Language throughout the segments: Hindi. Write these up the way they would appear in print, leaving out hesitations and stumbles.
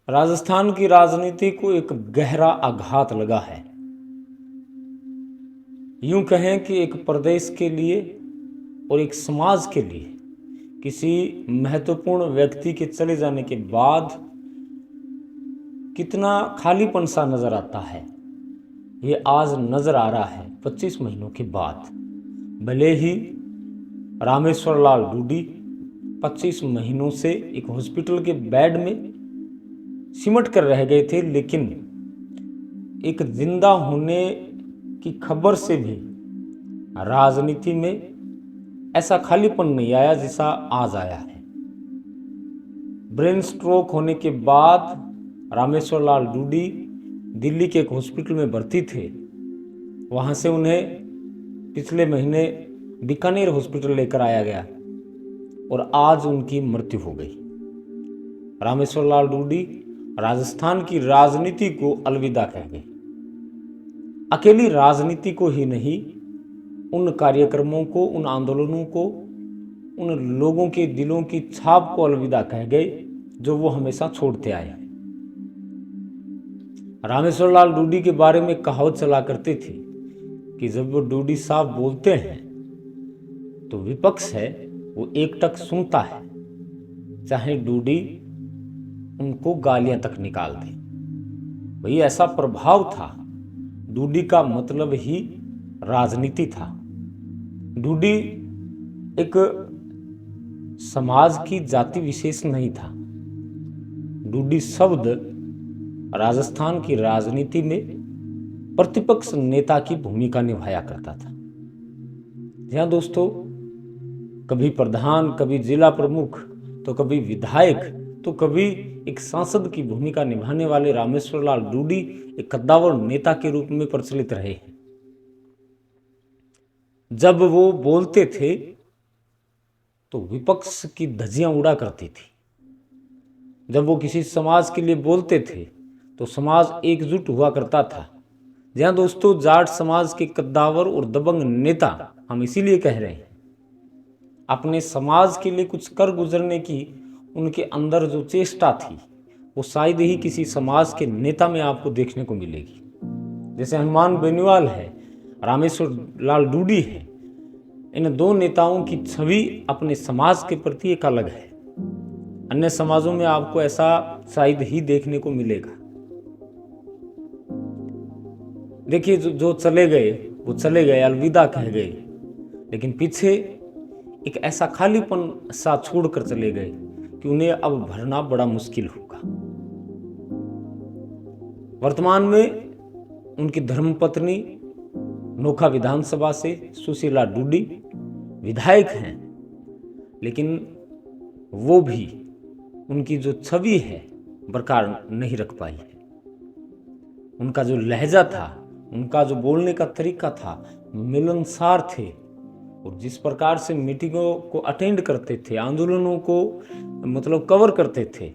राजस्थान की राजनीति को एक गहरा आघात लगा है। यूं कहें कि एक प्रदेश के लिए और एक समाज के लिए किसी महत्वपूर्ण व्यक्ति के चले जाने के बाद कितना खालीपन सा नजर आता है, ये आज नजर आ रहा है 25 महीनों के बाद। भले ही रामेश्वर लाल डूडी 25 महीनों से एक हॉस्पिटल के बेड में सिमट कर रह गए थे, लेकिन एक जिंदा होने की खबर से भी राजनीति में ऐसा खालीपन नहीं आया जैसा आज आया है। ब्रेन स्ट्रोक होने के बाद रामेश्वर लाल डूडी दिल्ली के एक हॉस्पिटल में भर्ती थे। वहां से उन्हें पिछले महीने बीकानेर हॉस्पिटल लेकर आया गया और आज उनकी मृत्यु हो गई। रामेश्वर लाल डूडी राजस्थान की राजनीति को अलविदा कह गए। अकेली राजनीति को ही नहीं, उन कार्यक्रमों को, उन आंदोलनों को, उन लोगों के दिलों की छाप को अलविदा कह गए जो वो हमेशा छोड़ते आए। रामेश्वर लाल डूडी के बारे में कहावत चला करती थी कि जब वो डूडी साहब बोलते हैं तो विपक्ष है वो एकटक सुनता है, चाहे डूडी उनको गालियां तक निकाल दे। वही ऐसा प्रभाव था। डूडी का मतलब ही राजनीति था। डूडी एक समाज की जाति विशेष नहीं था। डूडी शब्द राजस्थान की राजनीति में प्रतिपक्ष नेता की भूमिका निभाया करता था। जहां दोस्तों कभी प्रधान, कभी जिला प्रमुख, तो कभी विधायक, तो कभी एक सांसद की भूमिका निभाने वाले रामेश्वर लाल डूडी एक कद्दावर नेता के रूप में प्रचलित रहे हैं। जब वो बोलते थे तो विपक्ष की धज्जियां उड़ा करती थी। जब वो किसी समाज के लिए बोलते थे तो समाज एकजुट हुआ करता था। जहां दोस्तों जाट समाज के कद्दावर और दबंग नेता, हम इसीलिए कह रहे हैं, अपने समाज के लिए कुछ कर गुजरने की उनके अंदर जो चेष्टा थी वो शायद ही किसी समाज के नेता में आपको देखने को मिलेगी। जैसे हनुमान बेनीवाल है, रामेश्वर लाल डूडी है, इन दो नेताओं की छवि अपने समाज के प्रति एक अलग है। अन्य समाजों में आपको ऐसा शायद ही देखने को मिलेगा। देखिए, जो चले गए वो चले गए, अलविदा कह गए, लेकिन पीछे एक ऐसा खालीपन सा छोड़कर चले गए कि उन्हें अब भरना बड़ा मुश्किल होगा। वर्तमान में उनकी धर्मपत्नी नोखा विधानसभा से सुशीला डूडी विधायक हैं, लेकिन वो भी उनकी जो छवि है बरकरार नहीं रख पाई है। उनका जो लहजा था, उनका जो बोलने का तरीका था, मिलनसार थे और जिस प्रकार से मीटिंगों को अटेंड करते थे, आंदोलनों को मतलब कवर करते थे,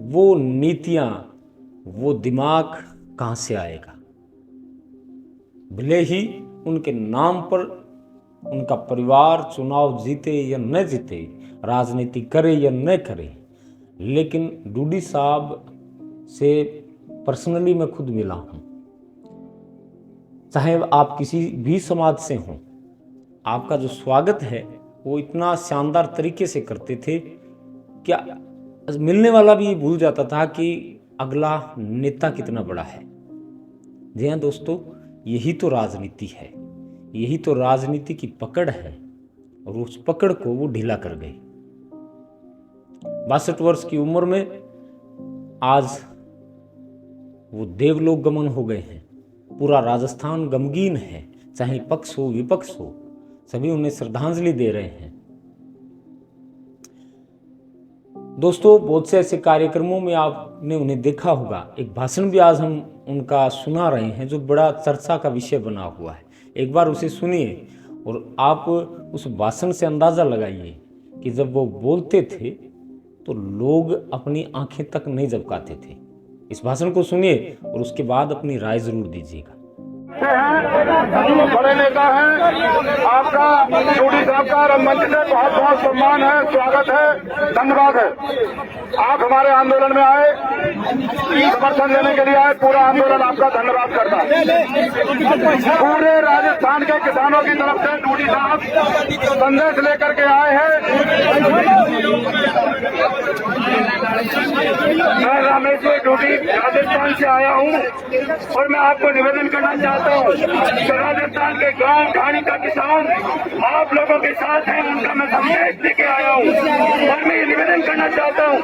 वो नीतियां, वो दिमाग कहां से आएगा। भले ही उनके नाम पर उनका परिवार चुनाव जीते या न जीते, राजनीति करे या न करे, लेकिन डूडी साहब से पर्सनली मैं खुद मिला हूं। चाहे आप किसी भी समाज से हों, आपका जो स्वागत है वो इतना शानदार तरीके से करते थे क्या मिलने वाला भी भूल जाता था कि अगला नेता कितना बड़ा है। जी हाँ दोस्तों, यही तो राजनीति है, यही तो राजनीति की पकड़ है और उस पकड़ को वो ढीला कर गए। 62 वर्ष की उम्र में आज वो देवलोक गमन हो गए हैं। पूरा राजस्थान गमगीन है, चाहे पक्ष हो विपक्ष हो, सभी उन्हें श्रद्धांजलि दे रहे हैं। दोस्तों, बहुत से ऐसे कार्यक्रमों में आपने उन्हें देखा होगा। एक भाषण भी आज हम उनका सुना रहे हैं जो बड़ा चर्चा का विषय बना हुआ है। एक बार उसे सुनिए और आप उस भाषण से अंदाजा लगाइए कि जब वो बोलते थे तो लोग अपनी आंखें तक नहीं झपकाते थे। इस भाषण को सुनिए और उसके बाद अपनी राय जरूर दीजिएगा। बड़े नेता हैं, आपका डूडी साहब का और मंच से बहुत बहुत सम्मान है, स्वागत है, धन्यवाद है। आप हमारे आंदोलन में आए, समर्थन देने के लिए आए, पूरा आंदोलन आपका धन्यवाद करता है। पूरे राजस्थान के किसानों की तरफ से डूडी साहब संदेश लेकर के आए हैं। मैं रामेश्वर डूडी राजस्थान से आया हूँ और मैं आपको निवेदन करना चाहता हूँ कि राजस्थान के गांव ढाणी का किसान आप लोगों के साथ हैं, उनका मैं संदेश लेके आया हूँ और मैं ये निवेदन करना चाहता हूँ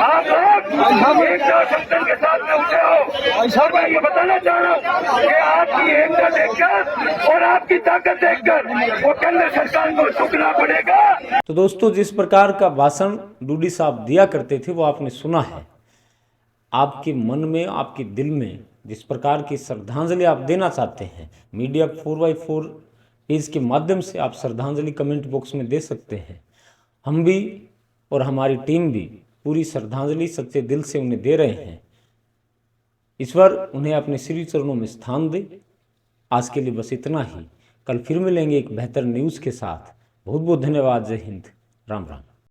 आप लोग एकता शक्ति के साथ में उठे हो और मैं ये बताना चाह रहा हूँ कि आपकी एकता देखकर और आपकी ताकत देखकर वो केंद्र सरकार को झुकना पड़ेगा। तो दोस्तों, जिस प्रकार का भाषण डूडी साहब दिया करते थे वो आपने सुना है। आपके मन में, आपके दिल में जिस प्रकार की श्रद्धांजलि आप देना चाहते हैं, मीडिया 4x4 पेज के माध्यम से आप श्रद्धांजलि कमेंट बॉक्स में दे सकते हैं। हम भी और हमारी टीम भी पूरी श्रद्धांजलि सच्चे दिल से उन्हें दे रहे हैं। ईश्वर उन्हें अपने श्री चरणों में स्थान दे। आज के लिए बस इतना ही। कल फिर मिलेंगे एक बेहतर न्यूज़ के साथ। बहुत बहुत धन्यवाद। जय हिंद, राम राम।